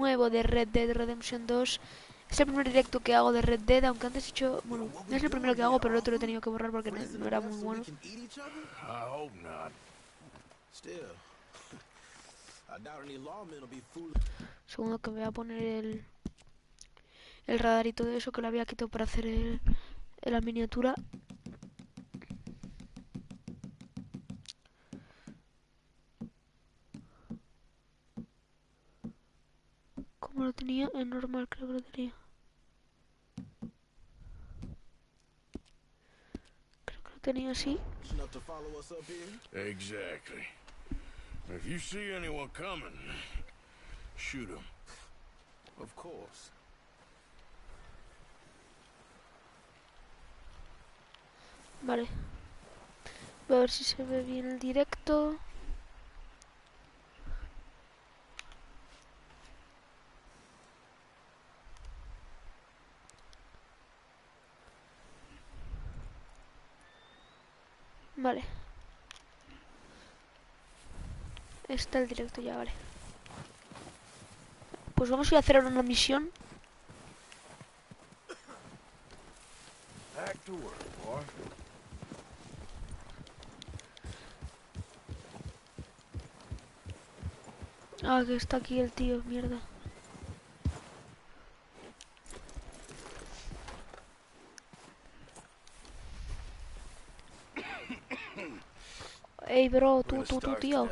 nuevo de Red Dead Redemption 2. Es el primer directo que hago de Red Dead, aunque antes he hecho... Bueno, no es el primero que hago, pero el otro lo he tenido que borrar porque no era muy bueno. Segundo, que me voy a poner el radar y todo eso, que lo había quitado para hacer la miniatura. Como lo tenía en normal, creo que lo tenía. Creo que lo tenía así. Exactly. If you see anyone coming, shoot them. Of course. Vale. Voy a ver si se ve bien el directo. Vale. Está el directo ya, vale. Pues vamos a ir a hacer ahora una misión. Back to work, boy. Ah, que está aquí el tío, mierda. Ey, bro, tú, tío.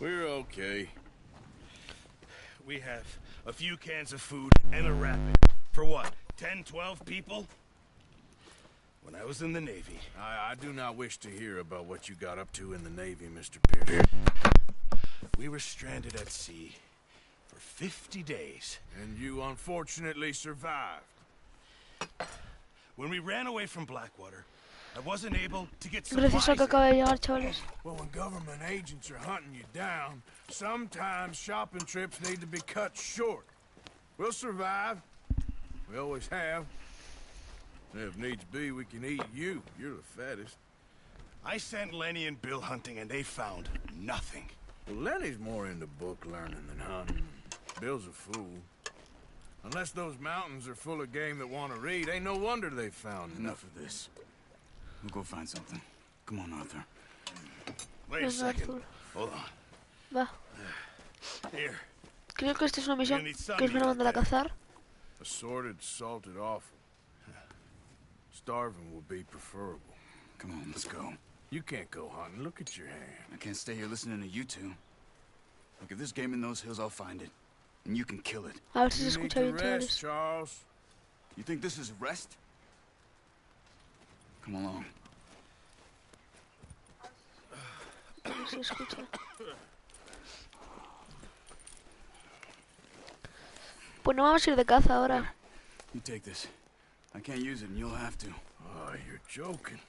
We're okay. We have a few cans of food and a rapid. For what, 10, 12 people? When I was in the Navy... I do not wish to hear about what you got up to in the Navy, Mr. Pierce. We were stranded at sea for 50 days. And you unfortunately survived. When we ran away from Blackwater, I wasn't able to get Gracias a que acaba de llegar, chavales. Well, when government agents are hunting you down, sometimes shopping trips need to be cut short. We'll survive. We always have. If needs be, we can eat you. You're the fattest. I sent Lenny and Bill hunting, and they found nothing. Well, Lenny's more into book learning than hunting. Bill's a fool. Unless those mountains are full of game that want to read, ain't no wonder they found Enough of this. We'll go find something. Come on, Arthur. Wait a second. Hold on. Va. Here. Creo que esta es una misión que os van a mandar a cazar. Assorted, salted offal. Starving would be preferable. Come on, let's go. You can't go hunting. Look at your hand. I can't stay here listening to you two. Look, if there's game in those hills, I'll find it. And you can kill it. A ver si se You need escucha to bien, rest, chavales. Charles. You think this is rest? Come along. A ver si se escucha. Pues no vamos a ir de caza ahora. You take this. I can't use it, and you'll have to. Oh, you're joking.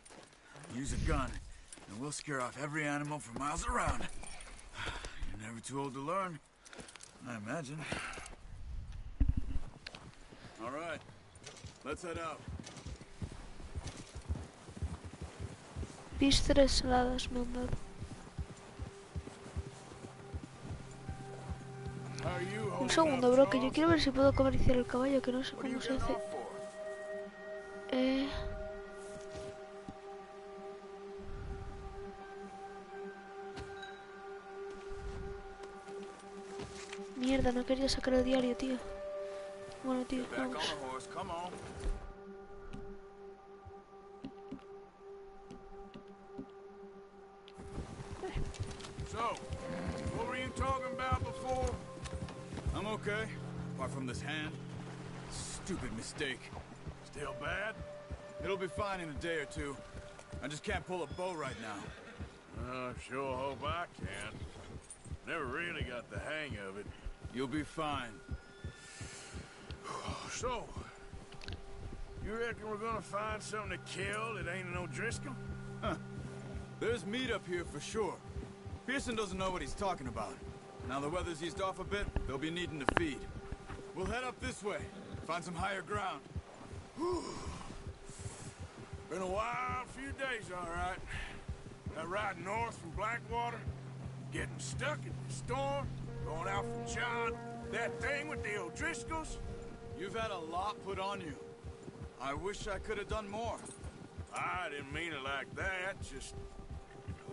Use a gun, and we'll scare off every animal for miles around. You're never too old to learn, I imagine. All right, let's head out. Vísceras saladas me han dado. Un segundo, bro, que yo quiero ver si puedo acariciar el caballo, que no sé cómo se hace. Mierda, no quería sacar el diario, tío. Bueno, tío, vamos. So, what were you talking about before? I'm okay, apart from this hand. Stupid mistake. Still bad? It'll be fine in a day or two. I just can't pull a bow right now. Sure hope I can. Never really got the hang of it. You'll be fine. So, you reckon we're gonna find something to kill that ain't no Driscoll? Huh. There's meat up here for sure. Pearson doesn't know what he's talking about. Now the weather's eased off a bit, they'll be needing to feed. We'll head up this way, find some higher ground. Been a wild few days, all right. That ride north from Blackwater, Getting stuck in the storm, going out from John, that thing with the O'Driscolls. You've had a lot put on you. I wish I could have done more. I didn't mean it like that, just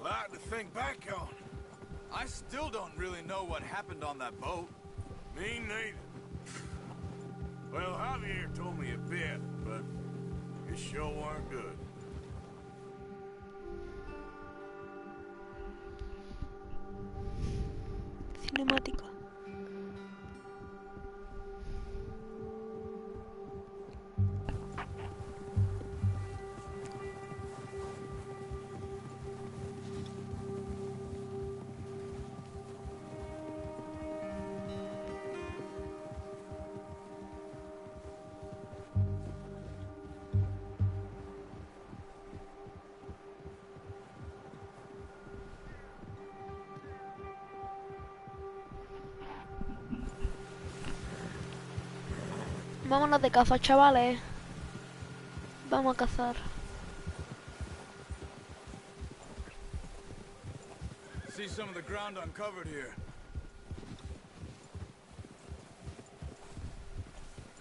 a lot to think back on. I still don't really know what happened on that boat. Me neither. Well, Javier told me a bit, but it sure weren't good. Cinemática. Vámonos de caza, chavales. Vamos a cazar. See some of the ground uncovered here.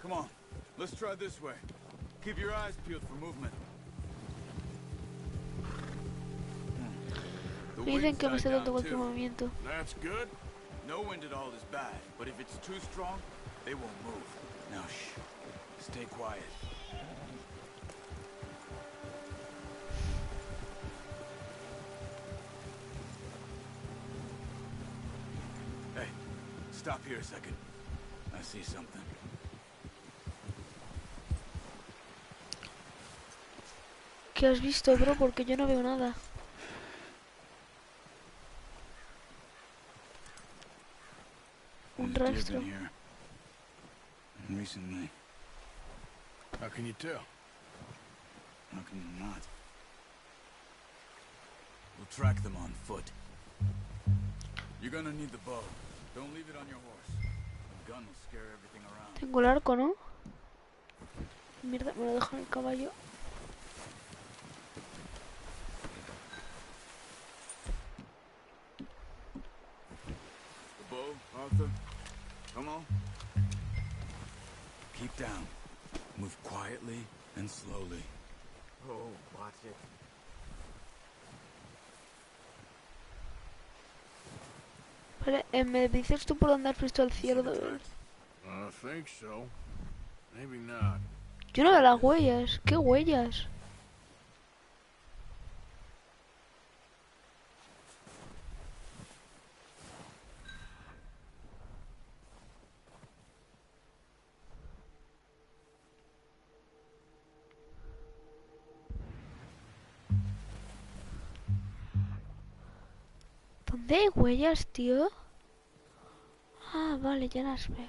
Come on, let's try this way. Keep your eyes peeled for movement. The Me dicen wind's que me died estoy dando down cualquier too. movimiento. That's good. No wind at all is bad, but if it's too strong, they won't move. Now shh. Stay quiet. Hey, stop here a second. I see something. ¿Qué has visto, bro? Porque yo no veo nada. Un There's deer rastro. been here. And recently. How can you tell? How can you not? We'll track them on foot. You're gonna need the bow. Don't leave it on your horse. The gun will scare everything around. Tengo el arco, ¿no? Mierda, me lo dejo en el caballo. The bow, Arthur. Come on. Keep down. Move quietly and slowly. Oh, watch it. Vale, ¿me dices tú por dónde has visto el cielo? I think so. Maybe not. Yo no veo las huellas. ¿Qué huellas? ¿Dónde hay huellas, tío? Ah, vale, ya las veo.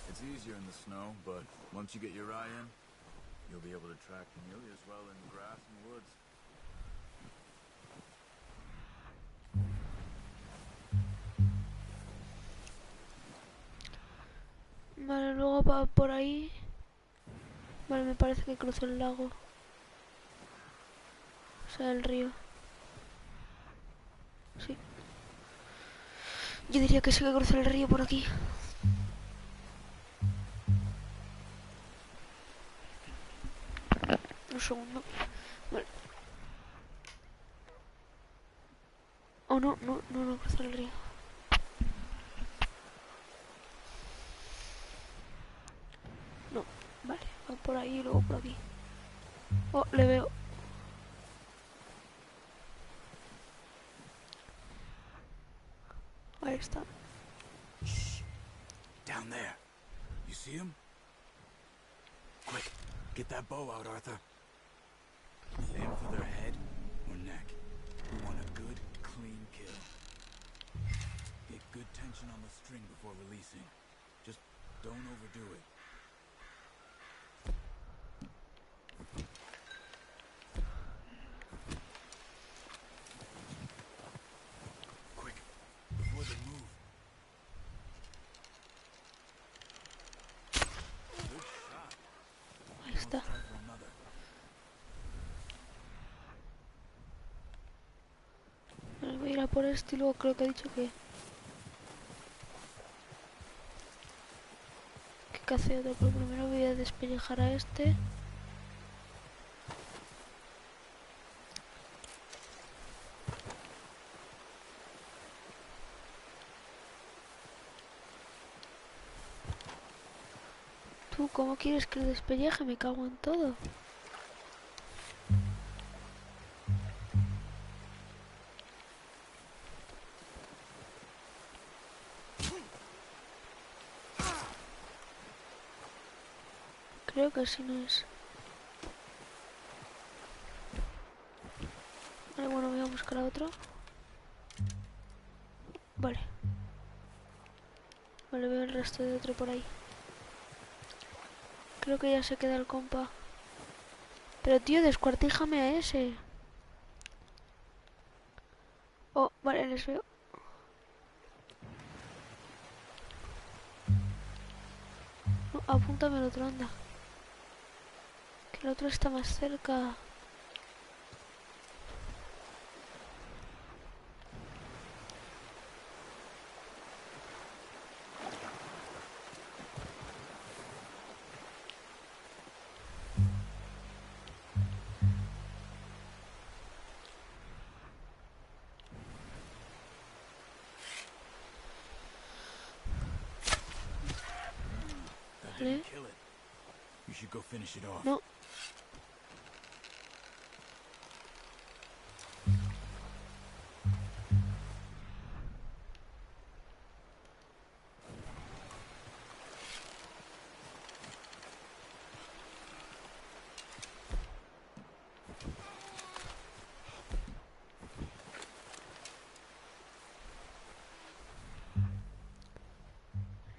It's easier in the snow, but once you get your eye in, you'll be able to track nearly as well in grass and woods. Vale, luego va por ahí. Vale, me parece que cruzo el lago. O sea, el río. Sí. Yo diría que sí que cruzo el río por aquí. Un segundo. Vale. Oh, no cruzo el río. No, vale, va por ahí y luego por aquí. Oh, le veo. Ahí está. Shh. Down there. You see him? Quick, get that bow out, Arthur. Aim for their head or neck. We want a good, clean kill. Get good tension on the string before releasing. Just don't overdo it. Quick, before they move. Good shot. Ahí está. Try for another. Vale, voy ir a por este y luego creo que ha dicho que hace otro, pero primero voy a despellejar a este. ¿Tú cómo quieres que lo despelleje? Me cago en todo. Creo que así no es. Vale, bueno, voy a buscar a otro. Vale. Vale, veo el resto de otro por ahí. Creo que ya se queda el compa. Pero tío, descuartíjame a ese. Oh, vale, les veo. No, apúntame al otro, anda. Que el otro está más cerca. Didn't kill it. You should go finish it off. No.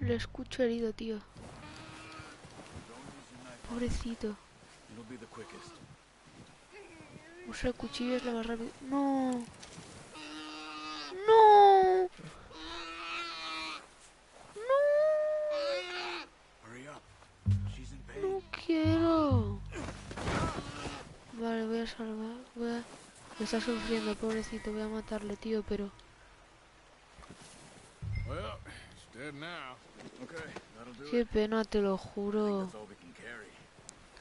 Lo escucho herido, tío. Pobrecito. It'll be the quickest. Usa el cuchillo, es lo más rápido. No. No. No. Hurry up. She's in pain. No quiero. Vale, voy a salvar. Está sufriendo, pobrecito. Voy a matarle, tío, pero... Well, it's dead now. Okay, that'll do Qué it. pena, te lo juro. That's all we can carry.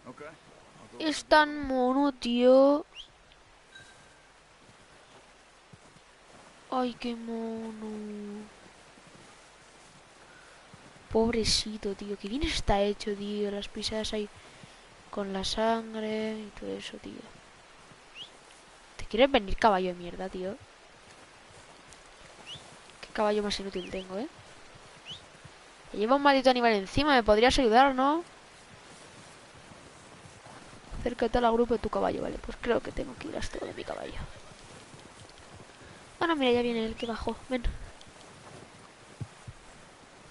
Okay. I'll go Es tan mono, tío. Ay, qué mono. Pobrecito, tío. Qué bien está hecho, tío. Las pisadas ahí con la sangre y todo eso, tío. ¿Te quieres venir, caballo de mierda, tío? Qué caballo más inútil tengo, ¿eh? Me lleva un maldito animal encima. ¿Me podrías ayudar, no? Acércate a la grupo de tu caballo, vale. Pues creo que tengo que ir hasta de mi caballo. Bueno, mira, ya viene el que bajó. Ven.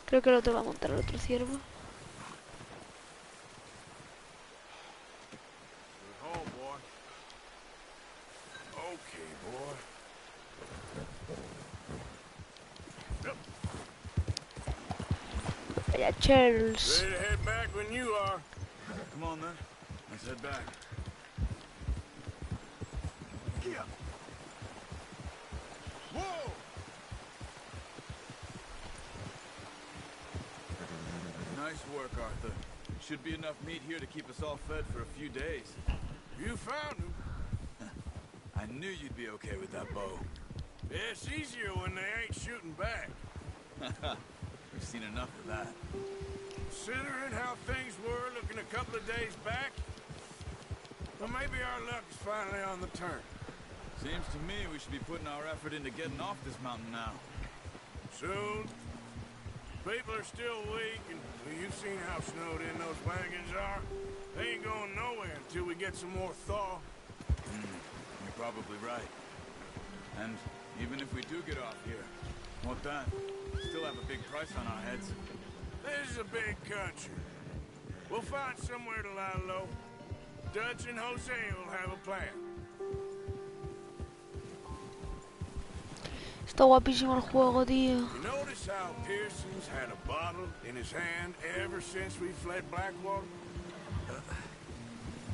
Creo que el otro va a montar al otro ciervo. Good home, boy. Okay, boy. Vaya, Charles. Ready to head back when you are. Come on then. Let's head back. Yeah. Whoa! Nice work, Arthur. Should be enough meat here to keep us all fed for a few days. You found him. I knew you'd be okay with that bow. Yeah, it's easier when they ain't shooting back. We've seen enough of that. Considering how things were looking a couple of days back, well, maybe our luck is finally on the turn. Seems to me we should be putting our effort into getting off this mountain now. Soon. People are still weak, and well, you've seen how snowed in those wagons are. They ain't going nowhere until we get some more thaw. You're probably right. And even if we do get off here, what then? Still have a big price on our heads. This is a big country. We'll find somewhere to lie low. Dutch and Jose will have a plan. Está guapísimo el juego, tío. You notice how Pearson's had a bottle in his hand ever since we fled Blackwater?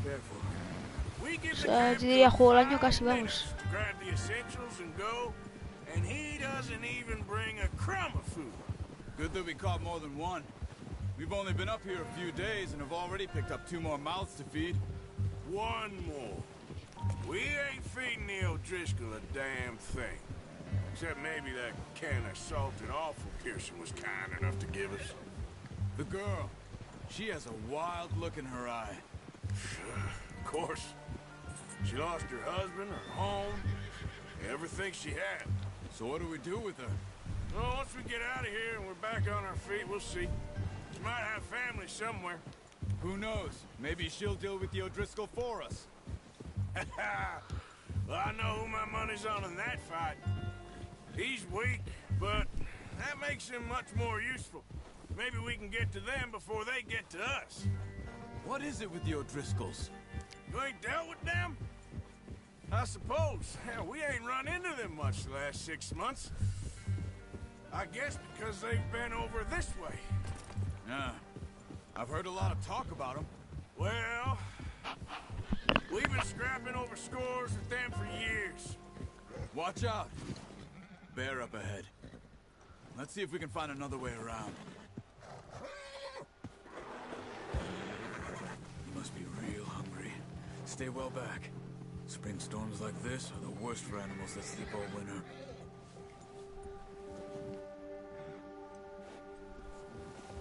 Careful. We give O the sea, yo Capitulo diría juego del año 5 casi, vamos. minutes to grab the essentials and go, and he doesn't even bring a crumb of food. Good that we caught more than one. We've only been up here a few days and have already picked up 2 more mouths to feed. One more. We ain't feeding the O'Driscoll a damn thing. Except maybe that can of salted offal Pearson was kind enough to give us. The girl. She has a wild look in her eye. Of course. She lost her husband, her home, everything she had. So what do we do with her? Well, once we get out of here and we're back on our feet, we'll see. She might have family somewhere. Who knows? Maybe she'll deal with the O'Driscoll for us. Well, I know who my money's on in that fight. He's weak, but that makes him much more useful. Maybe we can get to them before they get to us. What is it with the O'Driscolls? You ain't dealt with them? I suppose. Hell, we ain't run into them much the last 6 months. I guess because they've been over this way. Yeah. I've heard a lot of talk about them. Well, we've been scrapping over scores with them for years. Watch out. Bear up ahead. Let's see if we can find another way around. You must be real hungry. Stay well back. Spring storms like this are the worst for animals that sleep all winter.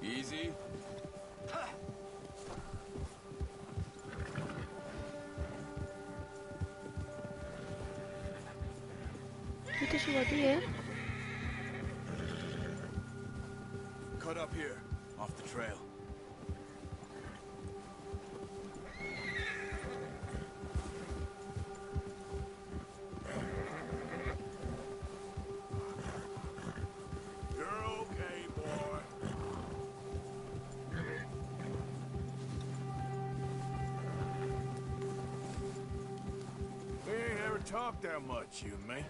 Easy. Yo te sigo a ti, ¿eh? Cut up here, off the trail. You're okay, boy. We ain't ever talked that much, you and me.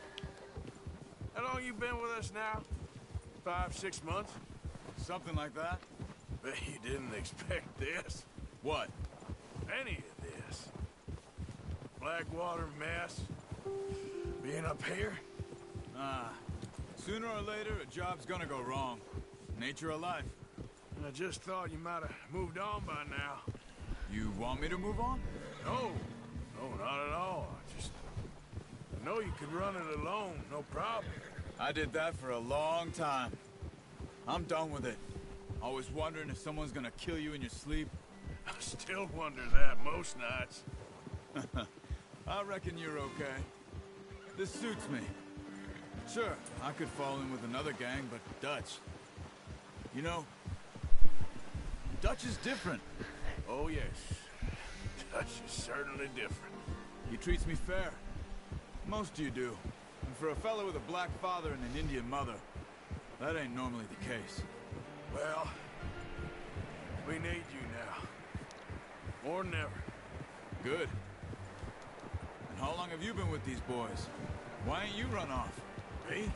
How long you been with us now? 5, 6 months? Something like that? Bet you didn't expect this. What? Any of this. Blackwater mess. Being up here. Ah. Sooner or later, a job's gonna go wrong. Nature of life. I just thought you might have moved on by now. You want me to move on? No. No, not at all. I know you could run it alone, no problem. I did that for a long time. I'm done with it. Always wondering if someone's gonna kill you in your sleep. I still wonder that most nights. I reckon you're okay. This suits me. Sure, I could fall in with another gang, but Dutch... You know, Dutch is different. Oh, yes. Dutch is certainly different. He treats me fair. Most of you do. And for a fellow with a black father and an Indian mother, that ain't normally the case. Well, we need you now. More than ever. Good. And how long have you been with these boys? Why ain't you run off? Me?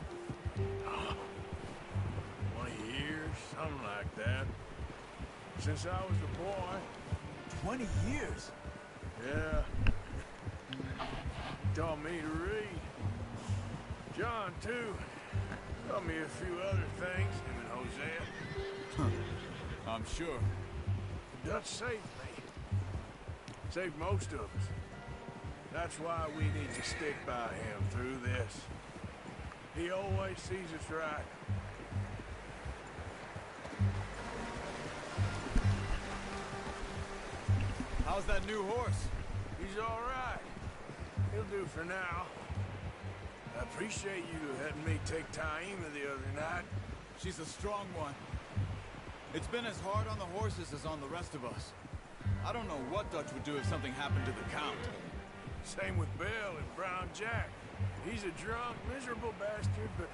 Oh, 20 years, something like that. Since I was a boy. 20 years? Yeah. Taught me to read. John, too. Taught me a few other things, him and Hosea. I'm sure. Dutch saved me. Saved most of us. That's why we need to stick by him through this. He always sees us right. How's that new horse? He's all right. He'll do for now. I appreciate you letting me take Taima the other night. She's a strong one. It's been as hard on the horses as on the rest of us. I don't know what Dutch would do if something happened to the Count. Same with Bill and Brown Jack. He's a drunk, miserable bastard, but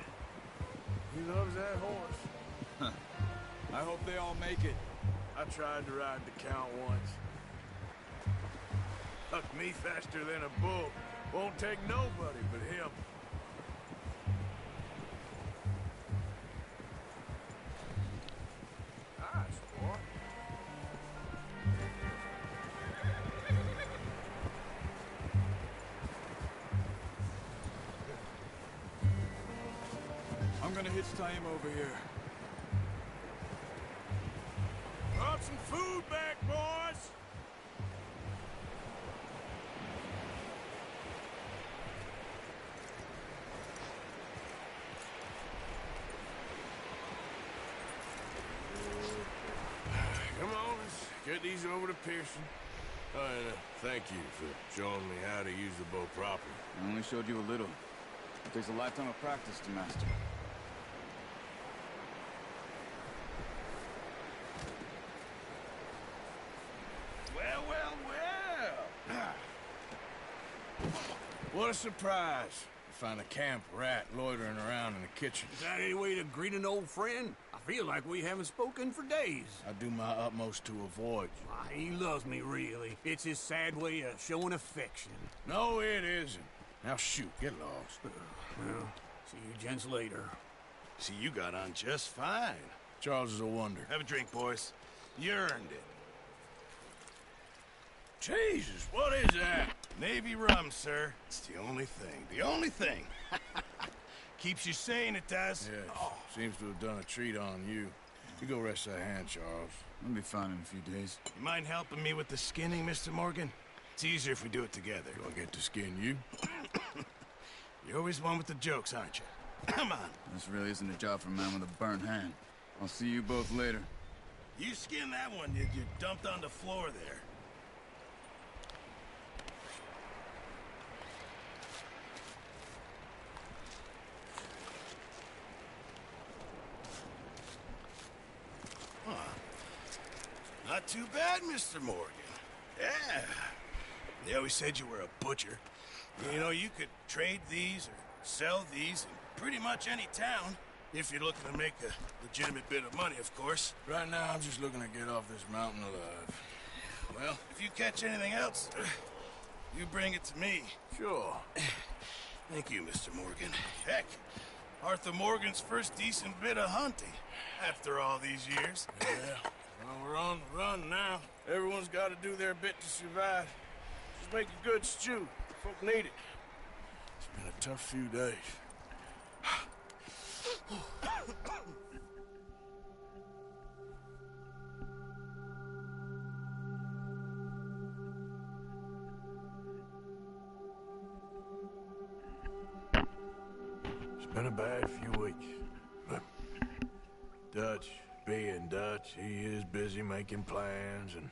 he loves that horse. I hope they all make it. I tried to ride the Count once. Hucked me faster than a bull. Won't take nobody but him. Nice, boy. I'm gonna hitch tie him over here. Brought some food back, boys! Come on, let's get these over to Pearson. Oh, and thank you for showing me how to use the bow properly. I only showed you a little. It takes a lifetime of practice to master. Well, well, well! What a surprise. To find a camp rat loitering around in the kitchen. Is that any way to greet an old friend? I feel like we haven't spoken for days. I do my utmost to avoid you. Why, he loves me, really. It's his sad way of showing affection. No, it isn't. Now shoot, get lost. Well, see you gents later. See, you got on just fine. Charles is a wonder. Have a drink, boys. You earned it. Jesus, what is that? Navy rum, sir. It's the only thing. The only thing. Keeps you sane, it does. Yes, seems to have done a treat on you. You go rest that hand, Charles. I'll be fine in a few days. You mind helping me with the skinning, Mr. Morgan? It's easier if we do it together. Do I get to skin you? You're always one with the jokes, aren't you? Come on. This really isn't a job for a man with a burnt hand. I'll see you both later. You skinned that one you dumped on the floor there. Not too bad, Mr. Morgan. Yeah. They always said you were a butcher. You know, you could trade these or sell these in pretty much any town. If you're looking to make a legitimate bit of money, of course. Right now, I'm just looking to get off this mountain alive. Well, if you catch anything else, you bring it to me. Sure. Thank you, Mr. Morgan. Heck, Arthur Morgan's first decent bit of hunting after all these years. Yeah. Well, we're on the run now. Everyone's got to do their bit to survive. Just make a good stew. Folk need it. It's been a tough few days. It's been a bad few weeks, but Dutch being Dutch, he is busy making plans, and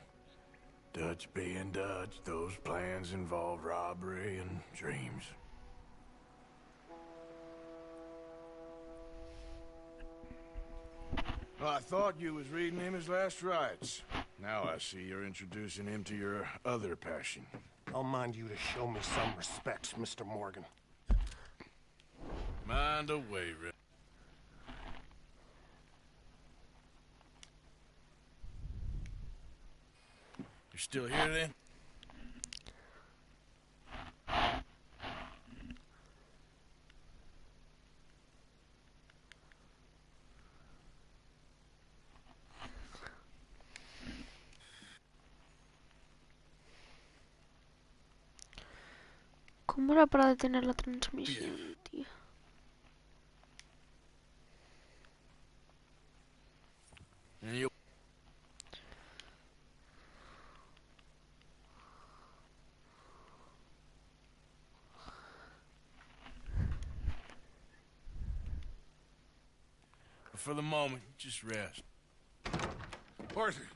Dutch being Dutch, those plans involve robbery and dreams. Well, I thought you was reading him his last rites. Now I see you're introducing him to your other passion. I'll mind you to show me some respect, Mr. Morgan. Mind away, Rick. You're still here, then? ¿Cómo era para detener la transmisión, tío? And you... For the moment, just rest. Arthur,